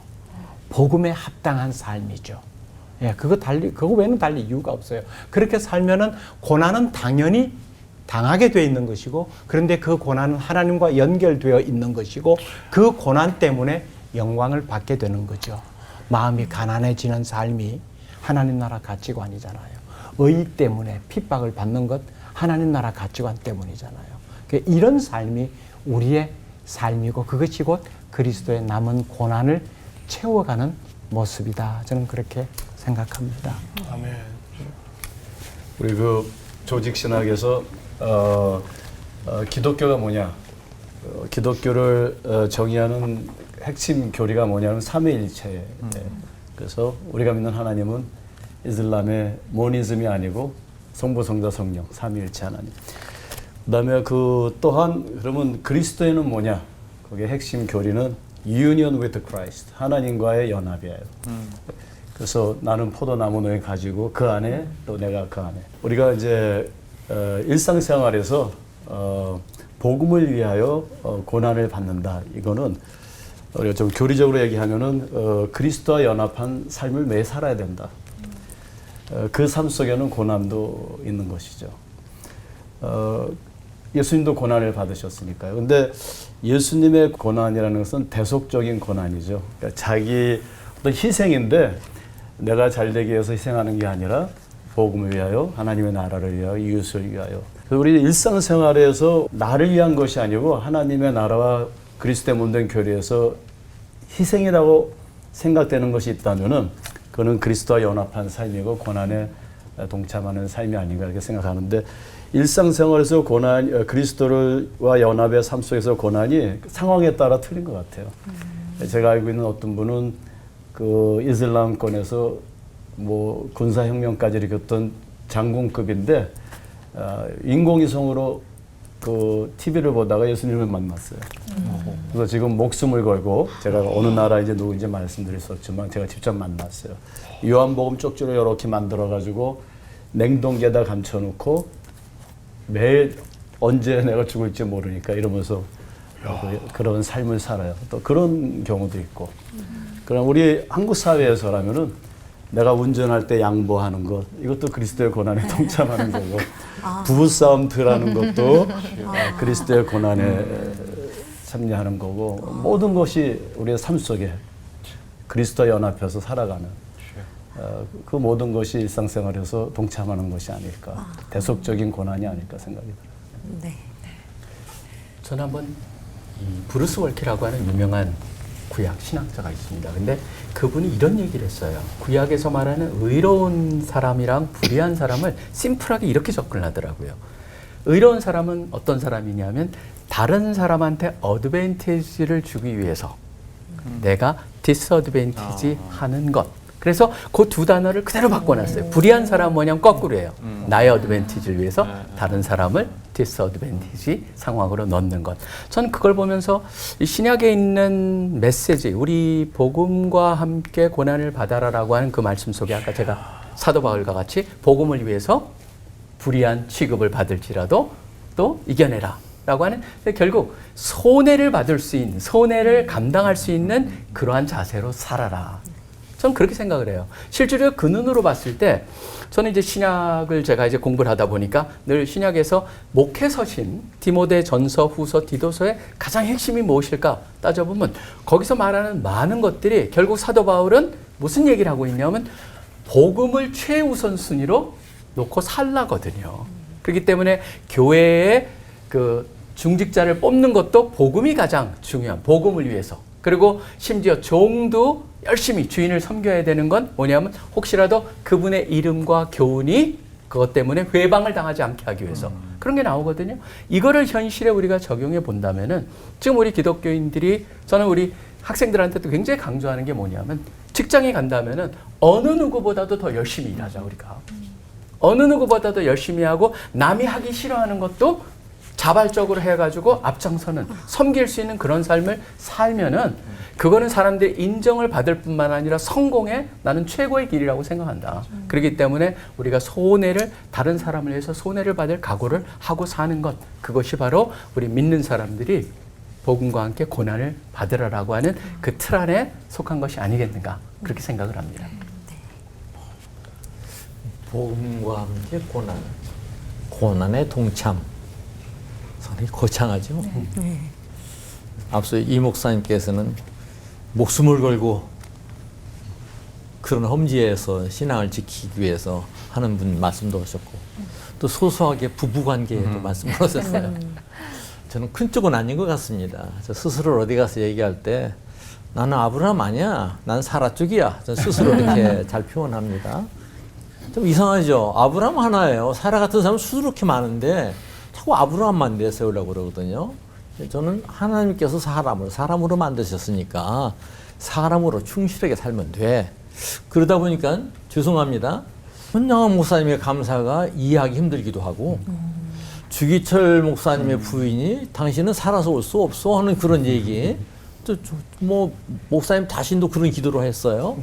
복음에 합당한 삶이죠. 예, 그거 외에는 달리 이유가 없어요. 그렇게 살면은 고난은 당연히 당하게 되어 있는 것이고, 그런데 그 고난은 하나님과 연결되어 있는 것이고, 그 고난 때문에 영광을 받게 되는 거죠. 마음이 가난해지는 삶이 하나님 나라 가치관이잖아요. 의 때문에 핍박을 받는 것 하나님 나라 가치관 때문이잖아요. 이런 삶이 우리의 삶이고 그것이 곧 그리스도의 남은 고난을 채워가는 모습이다. 저는 그렇게 생각합니다. 아멘. 우리 그 조직 신학에서 기독교가 뭐냐? 기독교를 정의하는 핵심 교리가 뭐냐면 삼위일체. 그래서 우리가 믿는 하나님은 이슬람의 모니즘이 아니고 성부, 성자, 성령 삼위일체 하나님. 그다음에 그 또한 그러면 그리스도에는 뭐냐? 거기에 핵심 교리는 union with Christ, 하나님과의 연합이에요. 그래서 나는 포도나무 너희 가지고 그 안에 또 내가 그 안에. 우리가 이제 일상생활에서 복음을 위하여 고난을 받는다. 이거는 우리가 좀 교리적으로 얘기하면은 그리스도와 연합한 삶을 매 살아야 된다. 그 삶 속에는 고난도 있는 것이죠. 예수님도 고난을 받으셨으니까요. 근데 예수님의 고난이라는 것은 대속적인 고난이죠. 그러니까 자기 어떤 희생인데 내가 잘 되기 위해서 희생하는 게 아니라 복음을 위하여, 하나님의 나라를 위하여, 이웃을 위하여. 그래서 우리 일상생활에서 나를 위한 것이 아니고 하나님의 나라와 그리스도의 몸된 교리에서 희생이라고 생각되는 것이 있다면은 그거는 그리스도와 연합한 삶이고 고난에 동참하는 삶이 아닌가 이렇게 생각하는데, 일상생활에서 고난, 그리스도와 연합의 삶 속에서 고난이 상황에 따라 틀린 것 같아요. 제가 알고 있는 어떤 분은 그 이슬람권에서 뭐 군사혁명까지 일으켰던 장군급인데 인공위성으로 그 TV를 보다가 예수님을 만났어요. 그래서 지금 목숨을 걸고 제가 어느 나라 이제 누구인지 말씀드릴 수 없지만 제가 직접 만났어요. 요한복음 쪽지로 이렇게 만들어가지고 냉동기에다 감춰놓고 매일 언제 내가 죽을지 모르니까 이러면서 그런 삶을 살아요. 또 그런 경우도 있고. 그럼 우리 한국 사회에서라면은 내가 운전할 때 양보하는 것, 이것도 그리스도의 고난에 동참하는 거고, 부부싸움 덜하는 것도 그리스도의 고난에 참여하는 거고, 모든 것이 우리의 삶 속에 그리스도와 연합해서 살아가는 그 모든 것이 일상생활에서 동참하는 것이 아닐까, 대속적인 고난이 아닐까 생각이 들어요. 네. 저는 한번 브루스 월키라고 하는 유명한 구약 신학자가 있습니다. 근데 그분이 이런 얘기를 했어요. 구약에서 말하는 의로운 사람이랑 불의한 사람을 심플하게 이렇게 접근을 하더라고요. 의로운 사람은 어떤 사람이냐면 다른 사람한테 어드밴티지를 주기 위해서 내가 디스어드밴티지 하는 것. 그래서 그 두 단어를 그대로 바꿔놨어요. 불의한 사람은 뭐냐면 거꾸로예요. 나의 어드밴티지를 위해서 다른 사람을 디스어드밴티지 상황으로 넣는 것. 저는 그걸 보면서 이 신약에 있는 메시지, 우리 복음과 함께 고난을 받아라라고 하는 그 말씀 속에 아까 제가 사도 바울과 같이 복음을 위해서 불의한 취급을 받을지라도 또 이겨내라 라고 하는, 결국 손해를 받을 수 있는, 손해를 감당할 수 있는 그러한 자세로 살아라. 저는 그렇게 생각을 해요. 실제로 그 눈으로 봤을 때 저는 이제 신약을 제가 이제 공부를 하다 보니까 늘 신약에서 목회서신 디모데 전서, 후서, 디도서의 가장 핵심이 무엇일까 따져보면 거기서 말하는 많은 것들이 결국 사도 바울은 무슨 얘기를 하고 있냐면 복음을 최우선 순위로 놓고 살라거든요. 그렇기 때문에 교회의 그 중직자를 뽑는 것도 복음이 가장 중요한, 복음을 위해서. 그리고 심지어 종도 열심히 주인을 섬겨야 되는 건 뭐냐면 혹시라도 그분의 이름과 교훈이 그것 때문에 회방을 당하지 않게 하기 위해서 그런 게 나오거든요. 이거를 현실에 우리가 적용해 본다면은 지금 우리 기독교인들이, 저는 우리 학생들한테도 굉장히 강조하는 게 뭐냐면 직장에 간다면은 어느 누구보다도 더 열심히 일하자. 우리가 어느 누구보다도 열심히 하고 남이 하기 싫어하는 것도 자발적으로 해가지고 앞장서는, 섬길 수 있는 그런 삶을 살면은 그거는 사람들이 인정을 받을 뿐만 아니라 성공의 나는 최고의 길이라고 생각한다. 그렇기 때문에 우리가 손해를, 다른 사람을 위해서 손해를 받을 각오를 하고 사는 것, 그것이 바로 우리 믿는 사람들이 복음과 함께 고난을 받으라라고 하는 그 틀 안에 속한 것이 아니겠는가, 그렇게 생각을 합니다. 복음과 함께 고난, 고난의 동참. 상당히 거창하죠. 앞서 이 목사님께서는 목숨을 걸고 그런 험지에서 신앙을 지키기 위해서 하는 분 말씀도 하셨고, 또 소소하게 부부관계에도 말씀을 하셨어요. 저는 큰 쪽은 아닌 것 같습니다. 저 스스로 어디 가서 얘기할 때 나는 아브라함 아니야, 난 사라 쪽이야, 저는 스스로 이렇게 잘 표현합니다. 좀 이상하죠. 아브라함 하나예요. 사라 같은 사람은 수두룩히 많은데 자꾸 아브라함만 내세우려고 그러거든요. 저는 하나님께서 사람으로 만드셨으니까 사람으로 충실하게 살면 돼. 그러다 보니까 죄송합니다. 현영환 목사님의 감사가 이해하기 힘들기도 하고, 주기철 목사님의 부인이 당신은 살아서 올 수 없어 하는 그런 얘기. 뭐 목사님 자신도 그런 기도를 했어요.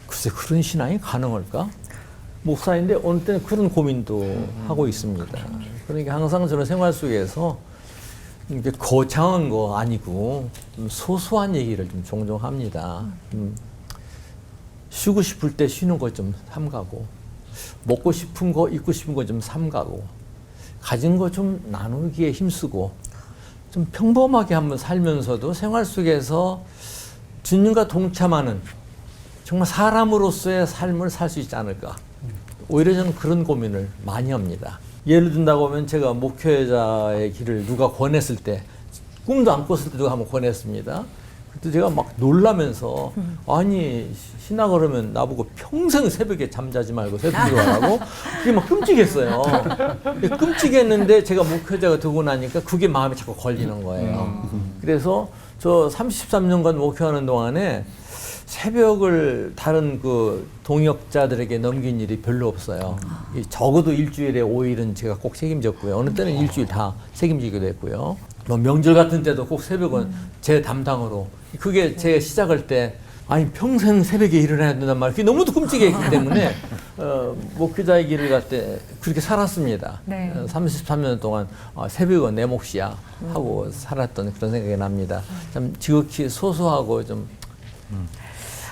글쎄 그런 신앙이 가능할까? 목사인데 어느 때는 그런 고민도 하고 있습니다. 그러니까 항상 저는 생활 속에서 이게 거창한 거 아니고 좀 소소한 얘기를 좀 종종 합니다. 쉬고 싶을 때 쉬는 거 좀 삼가고, 먹고 싶은 거, 입고 싶은 거 좀 삼가고, 가진 거 좀 나누기에 힘쓰고, 좀 평범하게 한번 살면서도 생활 속에서 주님과 동참하는 정말 사람으로서의 삶을 살 수 있지 않을까. 오히려 저는 그런 고민을 많이 합니다. 예를 든다고 하면 제가 목회자의 길을 누가 권했을 때, 꿈도 안 꿨을 때 누가 한번 권했습니다. 그때 제가 막 놀라면서, 아니 신학을 하면 나보고 평생 새벽에 잠자지 말고 새벽에 하라고, 그게 막 끔찍했어요. 끔찍했는데 제가 목회자가 되고 나니까 그게 마음에 자꾸 걸리는 거예요. 그래서 저 33년간 목회하는 동안에 새벽을 다른 그 동역자들에게 넘긴 일이 별로 없어요. 적어도 일주일에 5일은 제가 꼭 책임졌고요. 어느 때는 일주일 다 책임지기도 했고요. 뭐 명절 같은 때도 꼭 새벽은 제 담당으로. 그게 제가 시작할 때 아니 평생 새벽에 일어나야 된단 말이에요. 그게 너무도 끔찍했기 때문에 목회자의 길을 갈 때 그렇게 살았습니다. 네. 33년 동안 새벽은 내 몫이야 하고 살았던 그런 생각이 납니다. 참 지극히 소소하고 좀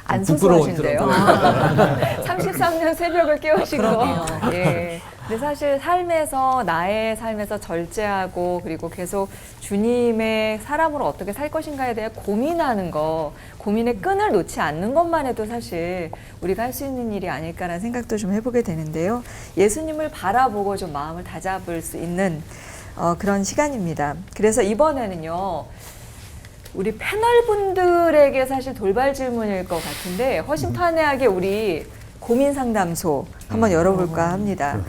안 부끄러운 소소하신데요. 그런 33년 새벽을 깨우신 거. 예. 근데 사실 삶에서 나의 삶에서 절제하고 그리고 계속 주님의 사람으로 어떻게 살 것인가에 대해 고민하는 거, 고민의 끈을 놓지 않는 것만 해도 사실 우리가 할 수 있는 일이 아닐까라는 생각도 좀 해보게 되는데요. 예수님을 바라보고 좀 마음을 다잡을 수 있는 그런 시간입니다. 그래서 이번에는요. 우리 패널분들에게 사실 돌발 질문일 것 같은데 허심탄회하게 우리 고민 상담소 한번 열어볼까 합니다.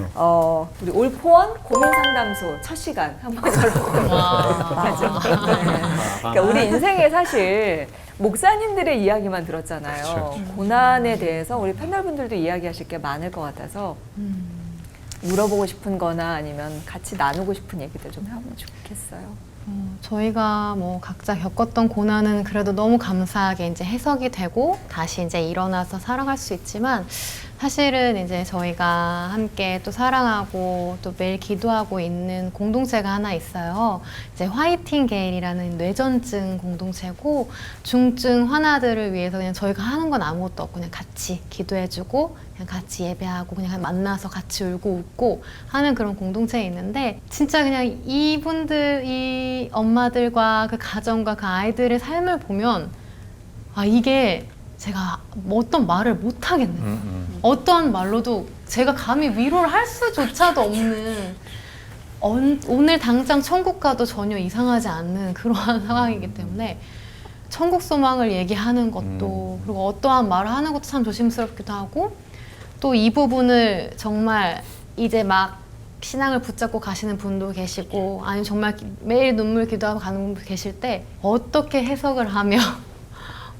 우리 올포원 고민 상담소 첫 시간 한번 열어보도록 하죠. 그러니까 우리 인생에 사실 목사님들의 이야기만 들었잖아요. 고난에 대해서 우리 패널분들도 이야기하실 게 많을 것 같아서 물어보고 싶은 거나 아니면 같이 나누고 싶은 얘기들 좀 하면 좋겠어요. 저희가 뭐 각자 겪었던 고난은 그래도 너무 감사하게 이제 해석이 되고 다시 이제 일어나서 살아갈 수 있지만 사실은 이제 저희가 함께 또 사랑하고 또 매일 기도하고 있는 공동체가 하나 있어요. 이제 화이팅게일이라는 뇌전증 공동체고 중증 환아들을 위해서 그냥 저희가 하는 건 아무것도 없고 그냥 같이 기도해주고 그냥 같이 예배하고 그냥 만나서 같이 울고 웃고 하는 그런 공동체에 있는데 진짜 그냥 이분들 이 엄마들과 그 가정과 그 아이들의 삶을 보면 아 이게 제가 어떤 말을 못 하겠네요. 어떠한 말로도 제가 감히 위로를 할 수조차도 없는 오늘 당장 천국 가도 전혀 이상하지 않는 그러한 상황이기 때문에 천국 소망을 얘기하는 것도 그리고 어떠한 말을 하는 것도 참 조심스럽기도 하고 또 이 부분을 정말 이제 막 신앙을 붙잡고 가시는 분도 계시고 아니면 정말 매일 눈물 기도하고 가는 분 계실 때 어떻게 해석을 하며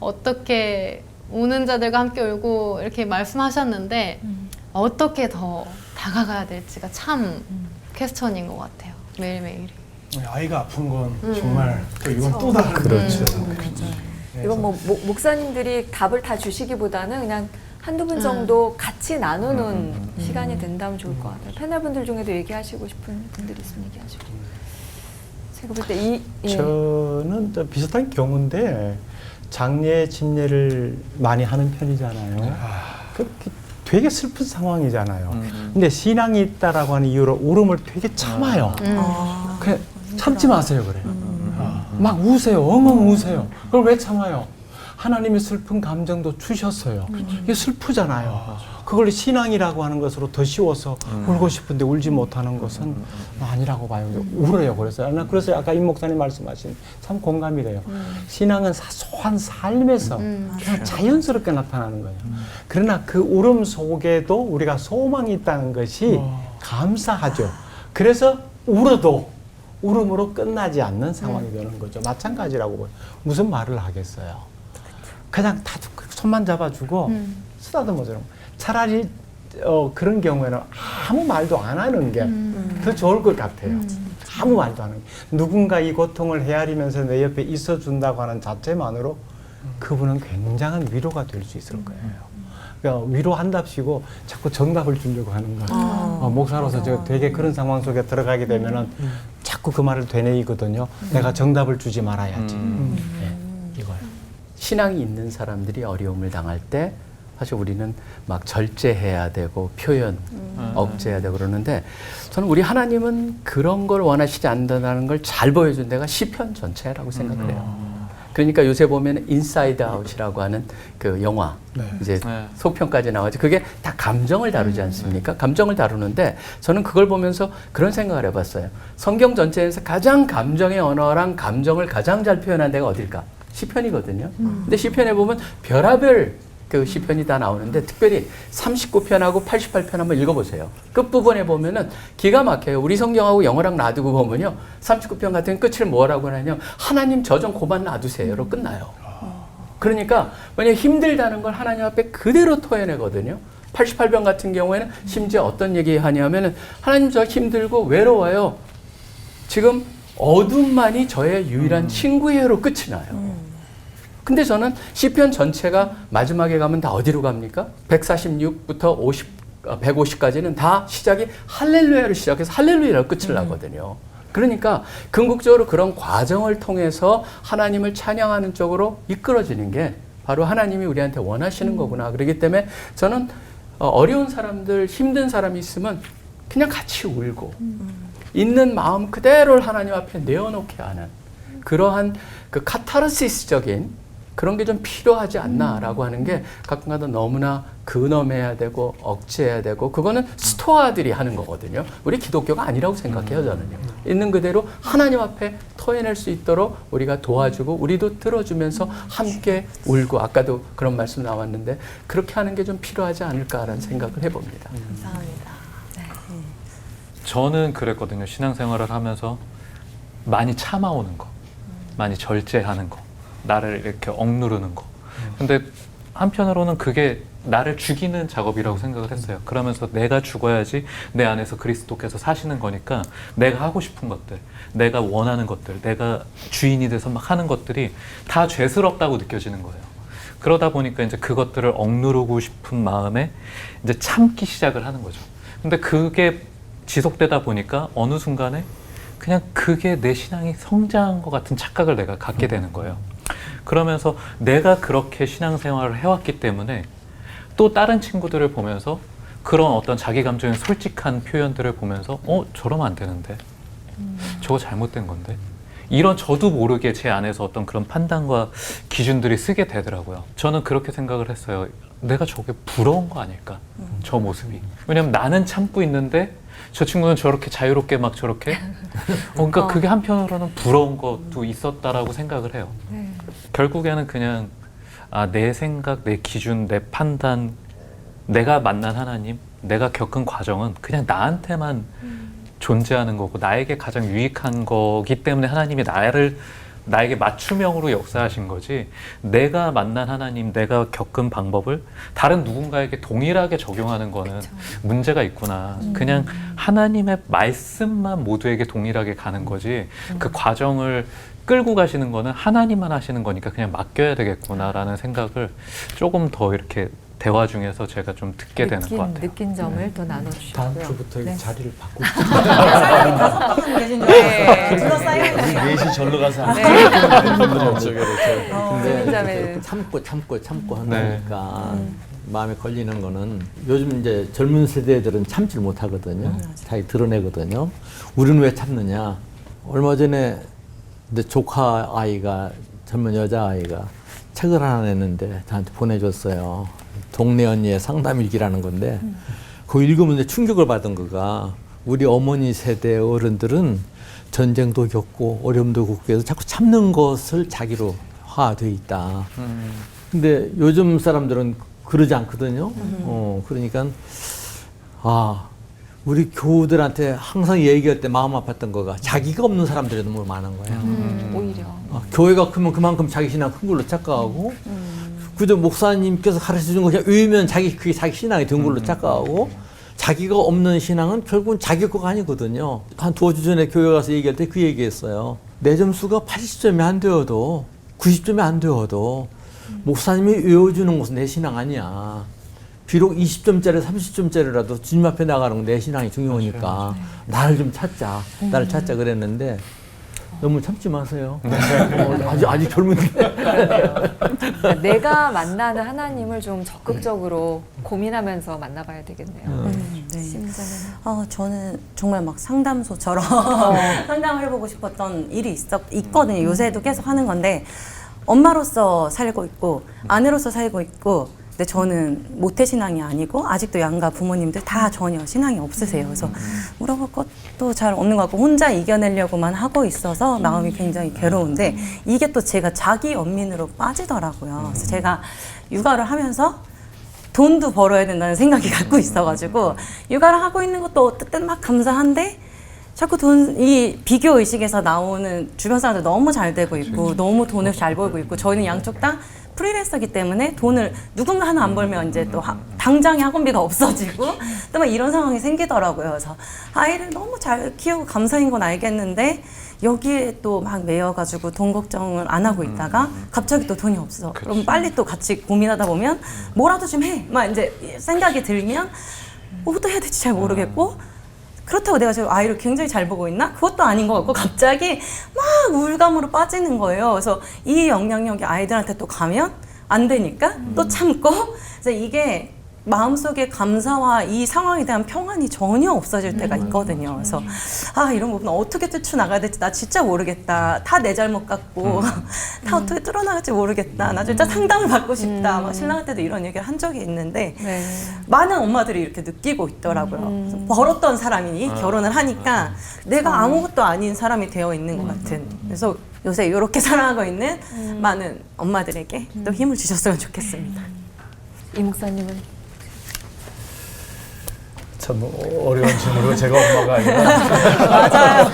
어떻게 우는 자들과 함께 울고 이렇게 말씀하셨는데 어떻게 더 다가가야 될지가 참 퀘스천인 것 같아요. 매일매일이. 아이가 아픈 건 정말 또 이건 또 다른 그렇죠. 이건 뭐 목사님들이 답을 다 주시기보다는 그냥 한두 분 정도 같이 나누는 시간이 된다면 좋을 것 같아요. 패널분들 중에도 얘기하시고 싶은 분들 있으면 얘기하시고. 제가 볼 때 저는 또 비슷한 경우인데 장례 집례를 많이 하는 편이잖아요. 되게 슬픈 상황이잖아요. 근데 신앙이 있다라고 하는 이유로 울음을 되게 참아요. 그냥 참지 마세요 그래요. 막 우세요. 엉엉 우세요. 그걸 왜 참아요? 하나님의 슬픈 감정도 주셨어요. 이게 슬프잖아요. 그걸 신앙이라고 하는 것으로 더 씌워서 울고 싶은데 울지 못하는 것은 아니라고 봐요. 울어요. 그래서 아까 임 목사님 말씀하신 참 공감이 돼요. 신앙은 사소한 삶에서 그냥 자연스럽게 나타나는 거예요. 그러나 그 울음 속에도 우리가 소망이 있다는 것이 감사하죠. 그래서 울어도 울음으로 끝나지 않는 상황이 되는 거죠. 마찬가지라고 봐요. 무슨 말을 하겠어요. 그냥 다 손만 잡아주고 쓰다듬어주는 거예요. 차라리 그런 경우에는 아무 말도 안 하는 게 더 좋을 것 같아요. 아무 말도 안 하는 게. 누군가 이 고통을 헤아리면서 내 옆에 있어준다고 하는 자체만으로 그분은 굉장한 위로가 될 수 있을 거예요. 그러니까 위로한답시고 자꾸 정답을 주려고 하는 거예요. 목사로서 제가 되게 그런 상황 속에 들어가게 되면은 자꾸 그 말을 되뇌이거든요. 내가 정답을 주지 말아야지. 이거요. 신앙이 있는 사람들이 어려움을 당할 때 사실 우리는 막 절제해야 되고 표현, 억제해야 되고 그러는데 저는 우리 하나님은 그런 걸 원하시지 않는다는 걸 잘 보여준 데가 시편 전체라고 생각을 해요. 그러니까 요새 보면 인사이드 아웃이라고 하는 그 영화 이제 속편까지 나와서 그게 다 감정을 다루지 않습니까? 감정을 다루는데 저는 그걸 보면서 그런 생각을 해봤어요. 성경 전체에서 가장 감정의 언어랑 감정을 가장 잘 표현한 데가 어딜까? 시편이거든요. 근데 시편에 보면 별하별 그 시편이 다 나오는데 특별히 39편하고 88편 한번 읽어보세요. 끝부분에 보면은 기가 막혀요. 우리 성경하고 영어랑 놔두고 보면요. 39편 같은 끝을 뭐라고 하냐면 하나님 저 좀 고만 놔두세요로 끝나요. 그러니까 만약 힘들다는 걸 하나님 앞에 그대로 토해내거든요. 88편 같은 경우에는 심지어 어떤 얘기 하냐면은 하나님 저 힘들고 외로워요. 지금 어둠만이 저의 유일한 친구예요로 끝이 나요. 근데 저는 시편 전체가 마지막에 가면 다 어디로 갑니까? 146부터 150까지는 다 시작이 할렐루야로 시작해서 할렐루야로 끝을 나거든요. 그러니까 궁극적으로 그런 과정을 통해서 하나님을 찬양하는 쪽으로 이끌어지는 게 바로 하나님이 우리한테 원하시는 거구나. 그렇기 때문에 저는 어려운 사람들, 힘든 사람이 있으면 그냥 같이 울고 있는 마음 그대로를 하나님 앞에 내어놓게 하는 그러한 그 카타르시스적인 그런 게 좀 필요하지 않나라고 하는 게 가끔가다 너무나 근엄해야 되고 억제해야 되고 그거는 스토아들이 하는 거거든요. 우리 기독교가 아니라고 생각해요, 저는요. 있는 그대로 하나님 앞에 토해낼 수 있도록 우리가 도와주고 우리도 들어주면서 함께 울고 아까도 그런 말씀 나왔는데 그렇게 하는 게 좀 필요하지 않을까라는 생각을 해봅니다. 감사합니다. 저는 그랬거든요. 신앙생활을 하면서 많이 참아오는 거, 많이 절제하는 거, 나를 이렇게 억누르는 거. 근데 한편으로는 그게 나를 죽이는 작업이라고 생각을 했어요. 그러면서 내가 죽어야지 내 안에서 그리스도께서 사시는 거니까 내가 하고 싶은 것들, 내가 원하는 것들, 내가 주인이 돼서 막 하는 것들이 다 죄스럽다고 느껴지는 거예요. 그러다 보니까 이제 그것들을 억누르고 싶은 마음에 이제 참기 시작을 하는 거죠. 근데 그게 지속되다 보니까 어느 순간에 그냥 그게 내 신앙이 성장한 것 같은 착각을 내가 갖게 되는 거예요. 그러면서 내가 그렇게 신앙생활을 해왔기 때문에 또 다른 친구들을 보면서 그런 어떤 자기 감정의 솔직한 표현들을 보면서 저러면 안 되는데 저거 잘못된 건데 이런 저도 모르게 제 안에서 어떤 그런 판단과 기준들이 쓰게 되더라고요. 저는 그렇게 생각을 했어요. 내가 저게 부러운 거 아닐까? 저 모습이. 왜냐면 나는 참고 있는데 저 친구는 저렇게 자유롭게 막 저렇게 그러니까 그게 한편으로는 부러운 것도 있었다라고 생각을 해요. 결국에는 그냥 내 생각, 내 기준, 내 판단, 내가 만난 하나님, 내가 겪은 과정은 그냥 나한테만 존재하는 거고 나에게 가장 유익한 거기 때문에 하나님이 나에게 맞춤형으로 역사하신 거지 내가 만난 하나님, 내가 겪은 방법을 다른 누군가에게 동일하게 적용하는 거는 문제가 있구나. 그냥 하나님의 말씀만 모두에게 동일하게 가는 거지 그 과정을 끌고 가시는 거는 하나님만 하시는 거니까 그냥 맡겨야 되겠구나라는 생각을 조금 더 이렇게 대화 중에서 제가 좀 듣게 되는 것 같아요. 느낀 점을 더 나눠주시고요. 다음 주부터 자리를 바꾸고 사장님 5분 계신 줄 알았어요. 둘러싸이는 거죠. 4시 절로 가서 근데 참고 한다니까 마음에 걸리는 거는 요즘 이제 젊은 세대들은 참질 못하거든요. 자기 드러내거든요. 우리는 왜 참느냐? 얼마 전에 내 조카 아이가 젊은 여자 아이가 책을 하나 냈는데 저한테 보내줬어요. 동네 언니의 상담일기라는 건데 그거 읽으면 이제 충격을 받은 거가 우리 어머니 세대 어른들은 전쟁도 겪고 어려움도 겪고 해서 자꾸 참는 것을 자기로 화돼 있다. 근데 요즘 사람들은 그러지 않거든요. 그러니까 우리 교우들한테 항상 얘기할 때 마음 아팠던 거가 자기가 없는 사람들이 너무 많은 거예요. 오히려. 교회가 크면 그만큼 자기 신앙 큰 걸로 착각하고 그저 목사님께서 가르쳐준 거 그냥 외우면 그게 자기 신앙이 된 걸로 착각하고 자기가 없는 신앙은 결국은 자기 거가 아니거든요. 한 2주 전에 교회 가서 얘기할 때 그 얘기했어요. 내 점수가 80점이 안 되어도 90점이 안 되어도 목사님이 외워주는 것은 내 신앙 아니야. 비록 20점짜리 30점짜리라도 주님 앞에 나가는 건 내 신앙이 중요하니까 나를 좀 찾자. 나를 찾자 그랬는데 너무 참지 마세요. 아직 젊은데. 내가 만나는 하나님을 좀 적극적으로 고민하면서 만나봐야 되겠네요. 심지어는 저는 정말 막 상담소처럼 상담을 해보고 싶었던 일이 있거든요. 요새도 계속 하는 건데 엄마로서 살고 있고 아내로서 살고 있고 근데 저는 모태신앙이 아니고 아직도 양가 부모님들 다 전혀 신앙이 없으세요. 그래서 물어볼 것도 잘 없는 것 같고 혼자 이겨내려고만 하고 있어서 마음이 굉장히 괴로운데 이게 또 제가 자기 연민으로 빠지더라고요. 그래서 제가 육아를 하면서 돈도 벌어야 된다는 생각이 갖고 있어가지고 육아를 하고 있는 것도 어쨌든 막 감사한데 자꾸 이 비교 의식에서 나오는 주변 사람들 너무 잘 되고 있고 너무 돈을 잘 벌고 있고 저희는 양쪽 다 프리랜서기 때문에 돈을 누군가 하나 안 벌면 이제 또 당장에 학원비가 없어지고 또 막 이런 상황이 생기더라고요. 그래서 아이를 너무 잘 키우고 감사인 건 알겠는데 여기에 또 막 매여가지고 돈 걱정을 안 하고 있다가 갑자기 또 돈이 없어. 그럼 빨리 또 같이 고민하다 보면 뭐라도 좀 해. 막 이제 생각이 들면 뭐부터 해야 될지 잘 모르겠고 그렇다고 내가 지금 아이를 굉장히 잘 보고 있나? 그것도 아닌 것 같고 갑자기 막 우울감으로 빠지는 거예요. 그래서 이 영향력이 아이들한테 또 가면 안 되니까 또 참고 그래서 이게 마음속에 감사와 이 상황에 대한 평안이 전혀 없어질 때가 있거든요. 그래서 이런 부분 어떻게 뛰쳐나가야 될지 나 진짜 모르겠다. 다 내 잘못 같고 다 어떻게 뚫어나갈지 모르겠다. 나 진짜 상담을 받고 싶다. 막 신랑한테도 이런 얘기를 한 적이 있는데 네. 많은 엄마들이 이렇게 느끼고 있더라고요. 그래서 벌었던 사람이 결혼을 하니까 내가 아무것도 아닌 사람이 되어 있는 것 같은. 그래서 요새 이렇게 살아가고 있는 많은 엄마들에게 또 힘을 주셨으면 좋겠습니다. 이 목사님은? 참 어려운 질문으로 제가 엄마가 아니라 맞아요.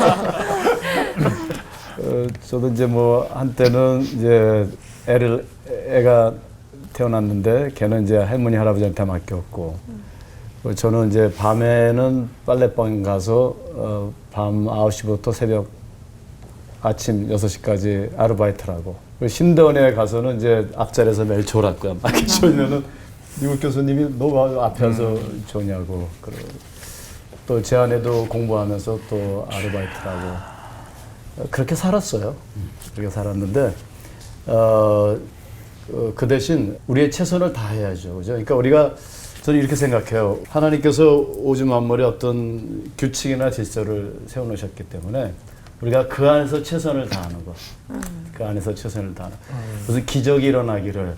저도 이제 뭐 한때는 이제 애가 태어났는데 걔는 이제 할머니 할아버지한테 맡겼고 저는 이제 밤에는 빨래방 가서 밤 9시부터 새벽 아침 6시까지 아르바이트를 하고 신대원에 가서는 이제 앞자리에서 매일 졸았고요. 막 졸면은 미국 교수님이 너 앞에 와서 조냐고 또 제 아내도 공부하면서 또 아르바이트를 하고 그렇게 살았어요. 그렇게 살았는데 그 대신 우리의 최선을 다해야죠. 그죠? 그러니까 우리가 저는 이렇게 생각해요. 하나님께서 오주 만물에 어떤 규칙이나 질서를 세워놓으셨기 때문에 우리가 그 안에서 최선을 다하는 것. 그 안에서 최선을 다하는 무슨 기적이 일어나기를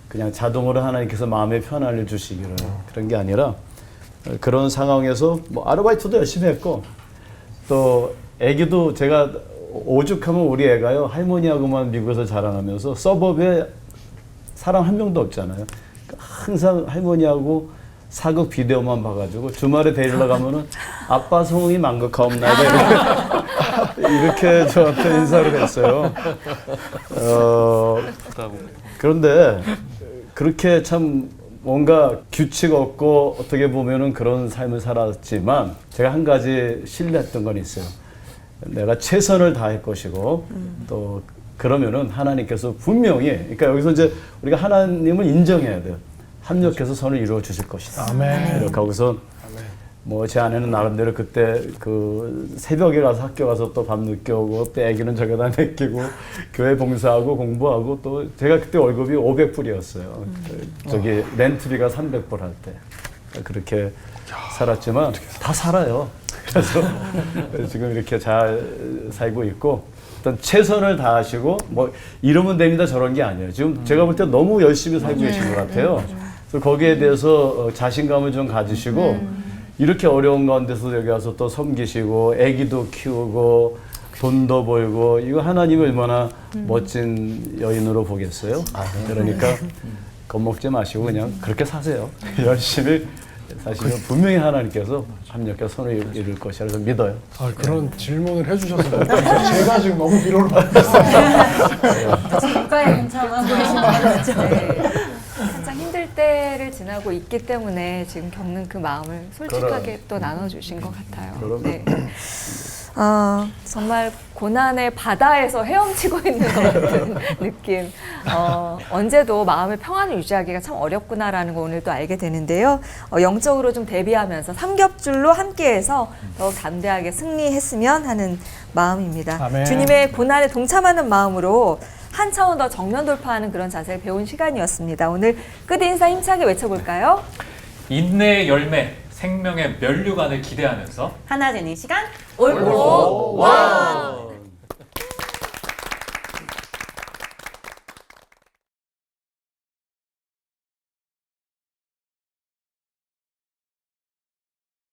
그냥 자동으로 하나님께서 마음의 편안을 주시기를 그런 게 아니라 그런 상황에서 뭐 아르바이트도 열심히 했고 또 애기도 제가 오죽하면 우리 애가요 할머니하고만 미국에서 자라나면서 서버브에 사람 한 명도 없잖아요. 항상 할머니하고 사극 비디오만 봐가지고 주말에 데리러 가면은 아빠 성이 망극하옵나이다 이렇게 저한테 인사를 했어요. 그런데 그렇게 참 뭔가 규칙 없고 어떻게 보면은 그런 삶을 살았지만 제가 한 가지 신뢰했던 건 있어요. 내가 최선을 다할 것이고 또 그러면은 하나님께서 분명히 그러니까 여기서 이제 우리가 하나님을 인정해야 돼요. 합력해서 선을 이루어 주실 것이다. 아멘. 이렇게 하고서 뭐 제 아내는 나름대로 그때 그 새벽에 가서 학교 가서 또 밤 늦게 오고 또 애기는 저기다 맡기고 교회 봉사하고 공부하고 또 제가 그때 월급이 500불이었어요. 저기 렌트비가 300불 할 때 그렇게 살았지만 다 살아요. 그래서 지금 이렇게 잘 살고 있고 일단 최선을 다하시고 뭐 이러면 됩니다 저런 게 아니에요. 지금 제가 볼 때 너무 열심히 살고 계신 것 같아요. 그래서 거기에 대해서 자신감을 좀 가지시고 이렇게 어려운 가운데서 여기 와서 또 섬기시고 아기도 키우고 돈도 벌고 이거 하나님이 얼마나 멋진 여인으로 보겠어요. 그러니까 겁먹지 마시고 그냥 그렇게 사세요. 열심히 사실은 분명히 하나님께서 합력해서 손을 이룰 것이라 서 믿어요. 그런 질문을 해주셔서 제가 지금 너무 위로를 받고 있어요. 국가에 괜찮아 보이시죠? 한창 힘들 때를 지나고 있기 때문에 지금 겪는 그 마음을 솔직하게 또 나눠주신 것 같아요. 네. 정말 고난의 바다에서 헤엄치고 있는 것 같은 느낌. 언제도 마음의 평안을 유지하기가 참 어렵구나라는 거 오늘 또 알게 되는데요. 영적으로 좀 대비하면서 삼겹줄로 함께해서 더욱 담대하게 승리했으면 하는 마음입니다. 아멘. 주님의 고난에 동참하는 마음으로 한 차원 더 정면 돌파하는 그런 자세를 배운 시간이었습니다. 오늘 끝 인사 힘차게 외쳐볼까요? 인내의 열매, 생명의 면류관을 기대하면서 하나 되는 시간 올고 와!